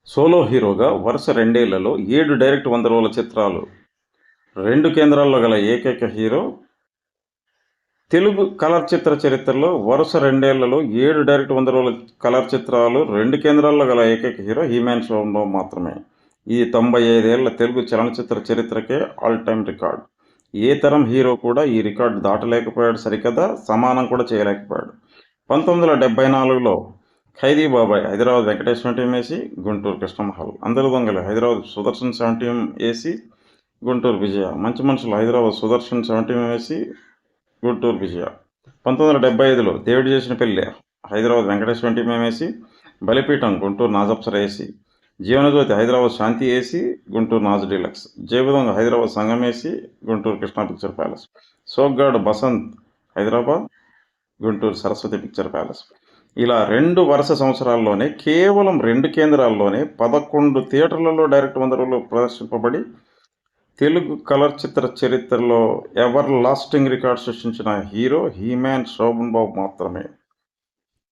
Solo హీరోగా వరుస రెండేళ్లలో 7 డైరెక్ట్ 100 రోజుల చిత్రాలు, 2 కేంద్రాల్లో గల ఏకైక హీరో. తెలుగు కలర్ చిత్ర చరిత్రలో వరుస రెండేళ్లలో 7 డైరెక్ట్ 100 రోజుల కలర్ చిత్రాలు, 2 కేంద్రాల్లో గల ఏకైక హీరో హీమ్యాన్ శోభన్బాబు మాత్రమే. ఇది 95 ఏళ్ల తెలుగు చలనచిత్ర చరిత్రకే ఆల్ టైమ్ రికార్డ్. ఏ తరం హీరో కూడా ఈ రికార్డు దాటలేకపోయాడు సరికదా, సమానం కూడా చేయలేకపోయాడు. 1974లో ఖైదీ బాబాయ్ హైదరాబాద్ వెంకటేశ్వర టీం వేసి, గుంటూరు కృష్ణమహల్. అందరి దొంగలు హైదరాబాద్ సుదర్శన్ 7 టీం వేసి, గుంటూరు విజయ. మంచి మనుషులు హైదరాబాద్ సుదర్శన్ 7 టీం వేసి, గుంటూరు విజయ. 1975లో దేవుడు చేసిన పెళ్లి హైదరాబాద్ వెంకటేశ్వర టీం వేసి, బలిపీఠం గుంటూరు నాజప్సర AC. Jeevanajyothi Hyderabad Shanti AC, Guntur Naaz deluxe. Jebudonga Hyderabad Sangam AC, Guntur Krishna picture palace. Soggadu Basant Hyderabad, Guntur Saraswati picture palace. ఇలా 2 వరుస సంవత్సరాల్లోనే కేవలం 2 కేంద్రాల్లోనే 11 థియేటర్లలో డైరెక్ట్ 100 రోజులు ప్రదర్శింపబడి తెలుగు కలర్ చిత్ర చరిత్రలో ఎవర్ లాస్టింగ్ రికార్డ్ సృష్టించిన హీరో హీమ్యాన్ శోభన్బాబు మాత్రమే.